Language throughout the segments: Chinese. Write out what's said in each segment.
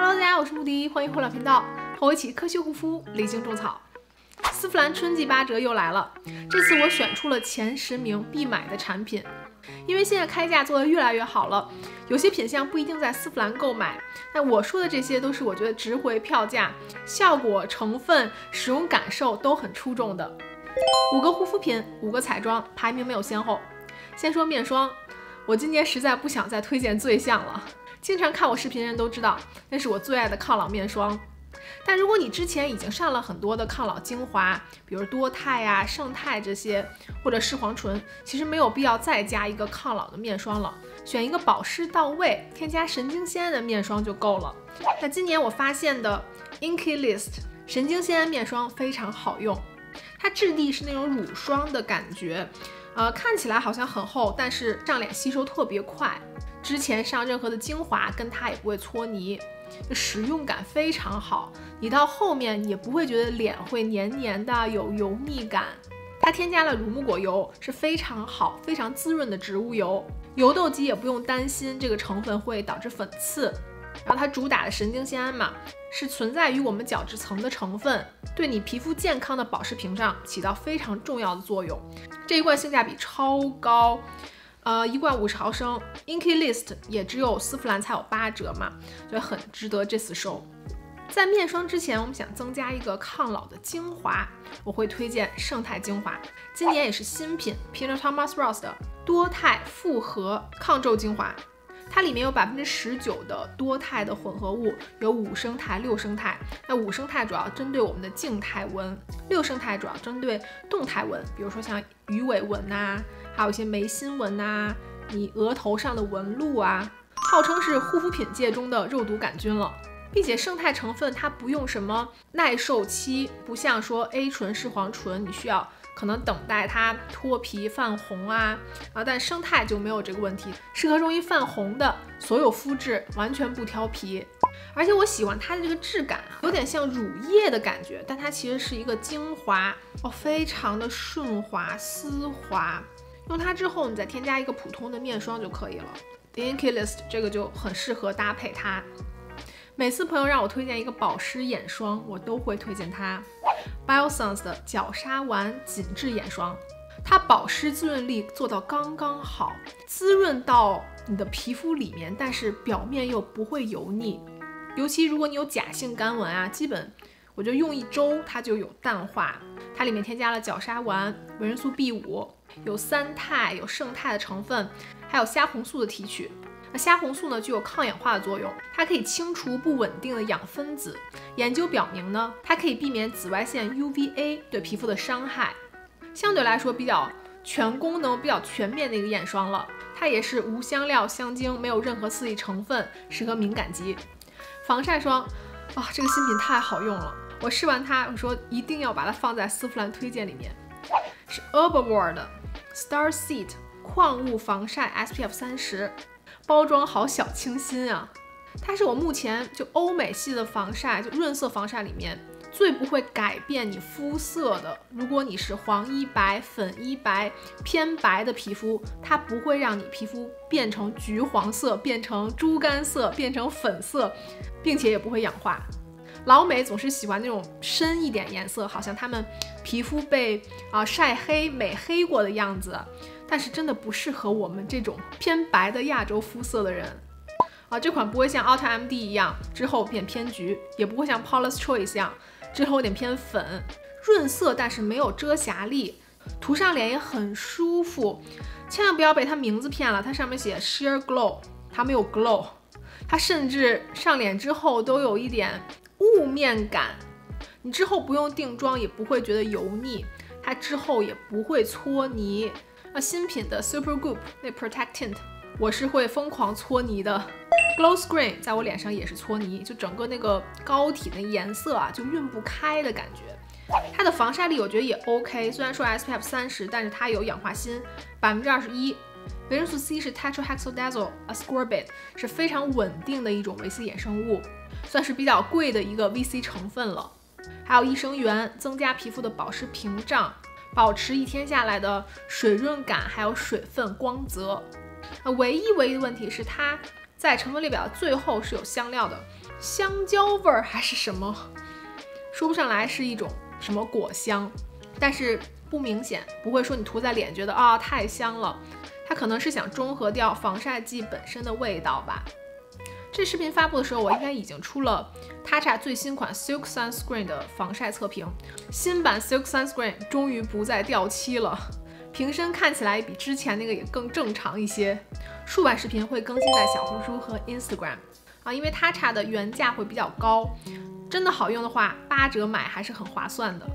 Hello， 大家好，我是陆迪，欢迎回来频道，和我一起科学护肤，理性种草。丝芙兰春季8折又来了，这次我选出了前10名必买的产品，因为现在开价做得越来越好了，有些品项不一定在丝芙兰购买。那我说的这些都是我觉得值回票价，效果、成分、使用感受都很出众的。5个护肤品，5个彩妆，排名没有先后。先说面霜，我今年实在不想再推荐最象了。经常看我视频的人都知道，那是我最爱的抗老面霜。但如果你之前已经上了很多的抗老精华，比如多肽啊、胜肽这些，或者视黄醇，其实没有必要再加一个抗老的面霜了，选一个保湿到位、添加神经酰胺的面霜就够了。那今年我发现的 Inkey List 神经酰胺面霜非常好用，它质地是那种乳霜的感觉，看起来好像很厚，但是上脸吸收特别快。之前上任何的精华跟它也不会搓泥，使用感非常好，你到后面也不会觉得脸会黏黏的有油腻感。它添加了乳木果油，是非常好非常滋润的植物油，油痘肌也不用担心这个成分会导致粉刺。然后它主打的神经酰胺嘛，是存在于我们角质层的成分，对你皮肤健康的保湿屏障起到非常重要的作用。这一罐性价比超高，一罐50毫升 ，Inkey List 也只有丝芙兰才有8折嘛，所以很值得这次收。在面霜之前，我们想增加一个抗老的精华，我会推荐胜肽精华，今年也是新品 Pino Thomas Ross 的多肽复合抗皱精华。它里面有19%的多肽的混合物，有5胜肽、6胜肽。那5胜肽主要针对我们的静态纹，6胜肽主要针对动态纹，比如说像鱼尾纹呐，还有一些眉心纹呐，你额头上的纹路啊，号称是护肤品界中的肉毒杆菌了。并且胜肽成分它不用什么耐受期，不像说 A 醇、视黄醇，你需要可能等待它脱皮泛红啊，但胜肽就没有这个问题，适合容易泛红的所有肤质，完全不挑皮。而且我喜欢它的这个质感，有点像乳液的感觉，但它其实是一个精华哦，非常的顺滑丝滑。用它之后，你再添加一个普通的面霜就可以了。The Inkey List 这个就很适合搭配它。每次朋友让我推荐一个保湿眼霜，我都会推荐它 Biossance 的角鲨烷紧致眼霜。它保湿滋润力做到刚刚好，滋润到你的皮肤里面，但是表面又不会油腻。尤其如果你有假性干纹啊，基本我就用1周它就有淡化。它里面添加了角鲨烷、维生素 B5， 有3肽、有胜肽的成分，还有虾红素的提取。那虾红素呢，具有抗氧化的作用，它可以清除不稳定的氧分子。研究表明呢，它可以避免紫外线 UVA 对皮肤的伤害，相对来说比较全功能、比较全面的一个眼霜了。它也是无香料、香精，没有任何刺激成分，适合敏感肌。防晒霜啊，这个新品太好用了，我试完它，我说一定要把它放在丝芙兰推荐里面，是 Herbivore 的 Starseed 矿物防晒 SPF 30。包装好小清新啊！它是我目前就欧美系的防晒，就润色防晒里面最不会改变你肤色的。如果你是黄衣白、粉衣白、偏白的皮肤，它不会让你皮肤变成橘黄色、变成猪肝色、变成粉色，并且也不会氧化。老美总是喜欢那种深一点颜色，好像他们皮肤被晒黑、美黑过的样子。但是真的不适合我们这种偏白的亚洲肤色的人这款不会像 Ulta MD 一样之后变偏橘，也不会像 Paula's Choice 一样之后有点偏粉，润色但是没有遮瑕力，涂上脸也很舒服。千万不要被它名字骗了，它上面写 Sheer Glow， 它没有 glow， 它甚至上脸之后都有一点雾面感，你之后不用定妆也不会觉得油腻，它之后也不会搓泥。新品的 Supergoop 那 Protect Tint 我是会疯狂搓泥的。 Glow Screen 在我脸上也是搓泥，就整个那个膏体的颜色就晕不开的感觉。它的防晒力我觉得也 OK， 虽然说 SPF 30，但是它有氧化锌21%，维生素 C 是 Tetrahexyl Ascorbate， 是非常稳定的一种维 C 衍生物，算是比较贵的一个 VC 成分了。还有益生元，增加皮肤的保湿屏障，保持1天下来的水润感，还有水分光泽。唯一的问题是它在成分列表的最后是有香料的，香蕉味儿还是什么，说不上来是一种什么果香，但是不明显，不会说你涂在脸觉得啊太香了，它可能是想中和掉防晒剂本身的味道吧。这视频发布的时候，我应该已经出了Tatcha最新款 Silk Sunscreen 的防晒测评。新版 Silk Sunscreen 终于不再掉漆了，瓶身看起来比之前那个也更正常一些。数版视频会更新在小红书和 Instagram 啊，因为Tatcha的原价会比较高，真的好用的话8折买还是很划算的。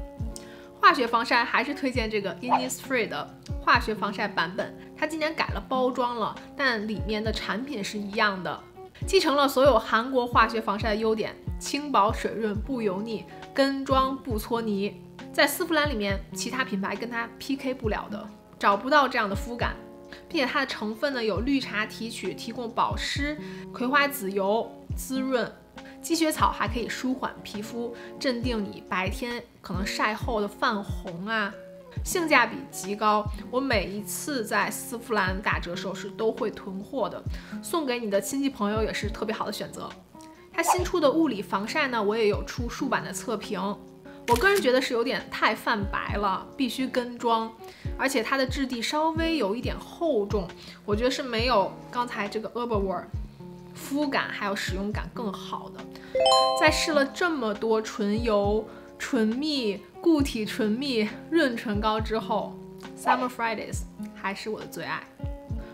化学防晒还是推荐这个 Innisfree 的化学防晒版本，它今年改了包装了，但里面的产品是一样的。继承了所有韩国化学防晒的优点，轻薄水润不油腻，跟妆不搓泥，在丝芙兰里面其他品牌跟它 PK 不了的，找不到这样的肤感。并且它的成分呢有绿茶提取，提供保湿，葵花籽油滋润，积雪草还可以舒缓皮肤，镇定你白天可能晒后的泛红啊。性价比极高，我每一次在丝芙兰打折时候是都会囤货的，送给你的亲戚朋友也是特别好的选择。它新出的物理防晒呢，我也有出数版的测评，我个人觉得是有点太泛白了，必须跟妆，而且它的质地稍微有一点厚重，我觉得是没有刚才这个 Herbivore 肤感还有使用感更好的。在试了这么多唇油、唇蜜、固体唇蜜、润唇膏之后， Summer Fridays 还是我的最爱。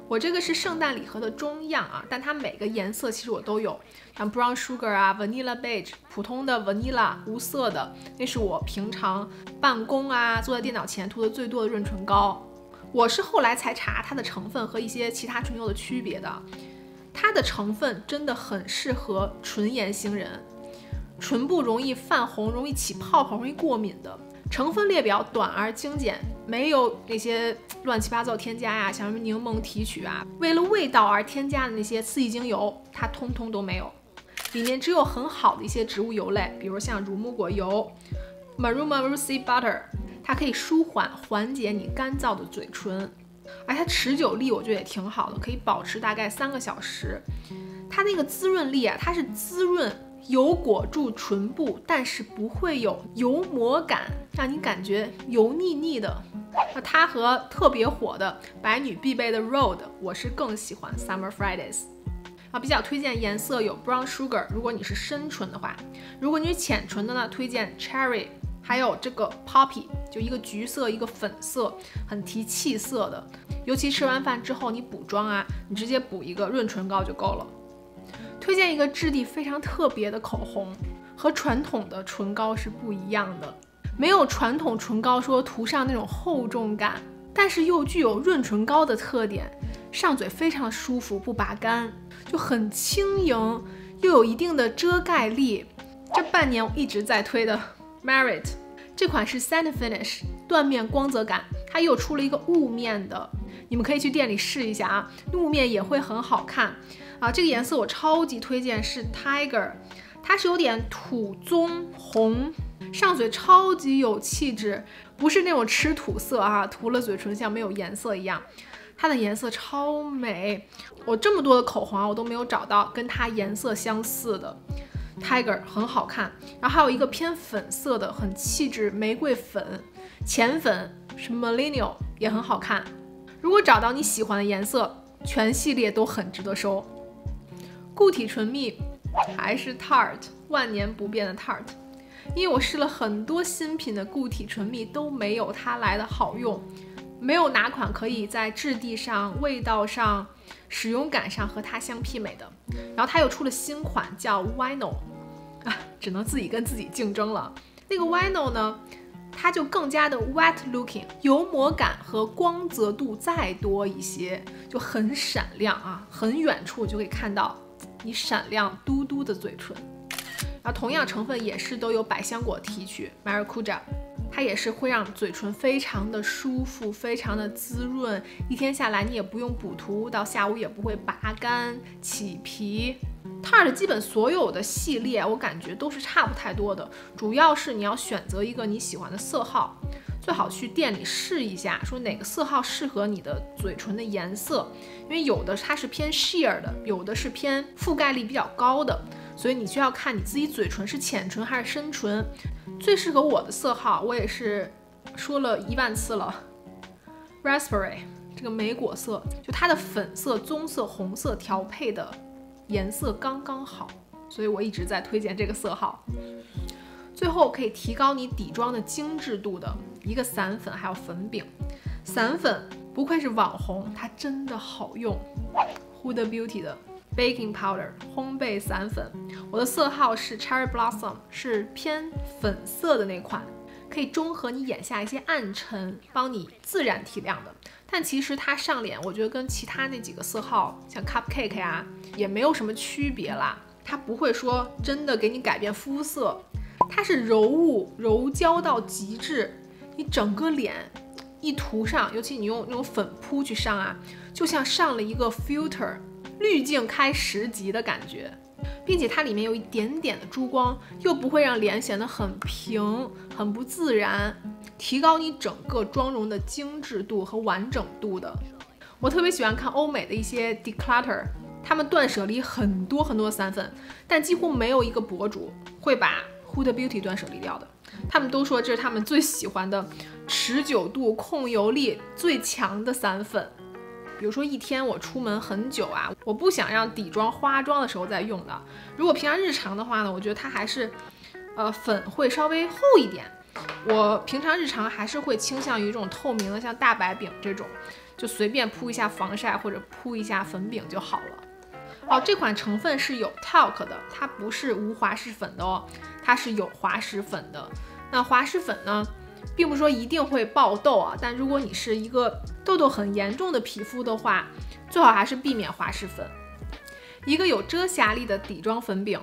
我这个是圣诞礼盒的中样啊，但它每个颜色其实我都有，像 Brown Sugar 啊、Vanilla Beige、普通的 Vanilla 无色的，那是我平常办公啊坐在电脑前涂的最多的润唇膏。我是后来才查它的成分和一些其他唇油的区别的，它的成分真的很适合唇炎型人，唇部容易泛红、容易起泡泡、容易过敏的。成分列表短而精简，没有那些乱七八糟添加呀，像什么柠檬提取啊，为了味道而添加的那些刺激精油，它通通都没有。里面只有很好的一些植物油类，比如像乳木果油 Maruma Rosie Butter， 它可以舒缓缓解你干燥的嘴唇，而它持久力我觉得也挺好的，可以保持大概3个小时。它那个滋润力啊，它是滋润油裹住唇部，但是不会有油膜感，让你感觉油腻腻的。那它和特别火的白女必备的 Rhode， 我是更喜欢 Summer Fridays。比较推荐颜色有 Brown Sugar， 如果你是深唇的话，如果你是浅唇的呢，推荐 Cherry， 还有这个 Poppy， 就一个橘色一个粉色，很提气色的。尤其吃完饭之后你补妆啊，你直接补一个润唇膏就够了。推荐一个质地非常特别的口红，和传统的唇膏是不一样的，没有传统唇膏说涂上那种厚重感，但是又具有润唇膏的特点，上嘴非常舒服，不拔干，就很轻盈，又有一定的遮盖力。这半年我一直在推的 Merit， 这款是 Sand Finish 缎面光泽感，它又出了一个雾面的，你们可以去店里试一下啊，雾面也会很好看啊。这个颜色我超级推荐，是 Tiger， 它是有点土棕红，上嘴超级有气质，不是那种吃土色啊，涂了嘴唇像没有颜色一样，它的颜色超美。我这么多的口红啊，我都没有找到跟它颜色相似的。Tiger 很好看，然后还有一个偏粉色的，很气质，玫瑰粉、浅粉是 Millennial 也很好看。如果找到你喜欢的颜色，全系列都很值得收。固体唇蜜还是 Tarte， 万年不变的 Tarte， 因为我试了很多新品的固体唇蜜都没有它来的好用，没有哪款可以在质地上、味道上、使用感上和它相媲美的。然后它又出了新款叫 Wino， 只能自己跟自己竞争了。那个 Wino 呢，它就更加的 wet looking， 油膜感和光泽度再多一些，就很闪亮啊，很远处就可以看到你闪亮嘟嘟的嘴唇。然后同样成分也是都有百香果提取 Maracuja， 它也是会让嘴唇非常的舒服，非常的滋润，一天下来你也不用补涂，到下午也不会拔干起皮。Tarte 基本所有的系列我感觉都是差不太多的，主要是你要选择一个你喜欢的色号，最好去店里试一下，说哪个色号适合你的嘴唇的颜色，因为有的它是偏 sheer 的，有的是偏覆盖力比较高的，所以你需要看你自己嘴唇是浅唇还是深唇。最适合我的色号，我也是说了10000次了 ，Raspberry 这个莓果色，就它的粉色、棕色、红色调配的颜色刚刚好，所以我一直在推荐这个色号。最后可以提高你底妆的精致度的一个散粉还有粉饼。散粉不愧是网红，它真的好用。Huda Beauty 的 Baking Powder 烘焙散粉，我的色号是 Cherry Blossom， 是偏粉色的那款，可以中和你眼下一些暗沉，帮你自然提亮的。但其实它上脸，我觉得跟其他那几个色号，像 Cupcake 呀，也没有什么区别啦。它不会说真的给你改变肤色，它是柔雾柔焦到极致，你整个脸一涂上，尤其你用那种粉扑去上啊，就像上了一个 filter。滤镜开10级的感觉，并且它里面有一点点的珠光，又不会让脸显得很平、很不自然，提高你整个妆容的精致度和完整度的。我特别喜欢看欧美的一些 declutter， 他们断舍离很多散粉，但几乎没有一个博主会把 Huda Beauty 断舍离掉的。他们都说这是他们最喜欢的、持久度、控油力最强的散粉。比如说一天我出门很久啊，我不想让底妆化妆的时候再用的。如果平常日常的话呢，我觉得它还是粉会稍微厚一点。我平常日常还是会倾向于这种透明的，像大白饼这种，就随便铺一下防晒或者铺一下粉饼就好了。这款成分是有 talc 的，它不是无滑石粉的哦，它是有滑石粉的。那滑石粉呢，并不是说一定会爆痘啊，但如果你是一个痘痘很严重的皮肤的话，最好还是避免滑石粉。一个有遮瑕力的底妆粉饼，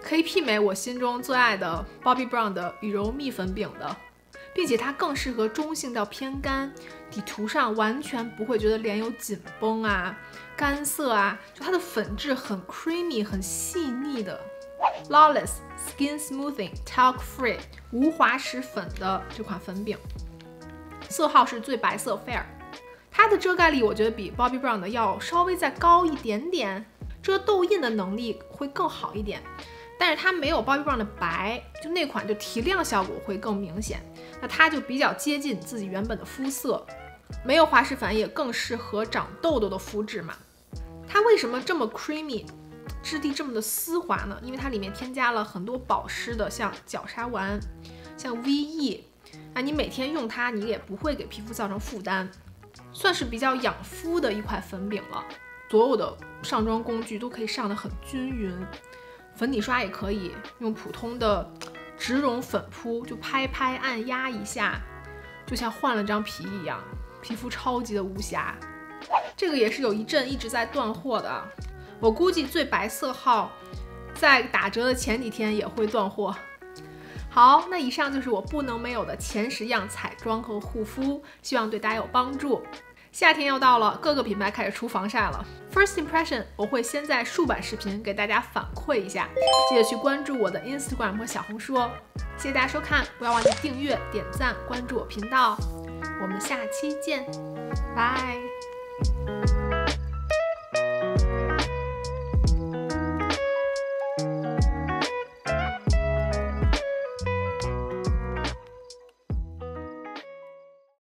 可以媲美我心中最爱的 Bobbi Brown 的羽柔蜜粉饼的，并且它更适合中性到偏干，底涂上完全不会觉得脸有紧绷啊、干涩啊，就它的粉质很 creamy 很细腻的。Flawless Skin Smoothing Talc Free 无滑石粉的这款粉饼，色号是最白色 Fair， 它的遮盖力我觉得比 Bobbi Brown 的要稍微再高一点点，遮痘印的能力会更好一点，但是它没有 Bobbi Brown 的白，就那款就提亮效果会更明显，那它就比较接近自己原本的肤色，没有滑石粉也更适合长痘痘的肤质嘛。它为什么这么 creamy，质地这么的丝滑呢？因为它里面添加了很多保湿的，像角鲨烷，像 VE， 你每天用它，你也不会给皮肤造成负担，算是比较养肤的一块粉饼了。所有的上妆工具都可以上得很均匀，粉底刷也可以用普通的植绒粉扑，就拍拍按压一下，就像换了张皮一样，皮肤超级的无瑕。这个也是有一阵一直在断货的。我估计最白色号在打折的前几天也会断货。好，那以上就是我不能没有的前10样彩妆和护肤，希望对大家有帮助。夏天要到了，各个品牌开始出防晒了。First impression 我会先在竖版视频给大家反馈一下，记得去关注我的 Instagram 和小红书哦。谢谢大家收看，不要忘记订阅、点赞、关注我频道。我们下期见，拜。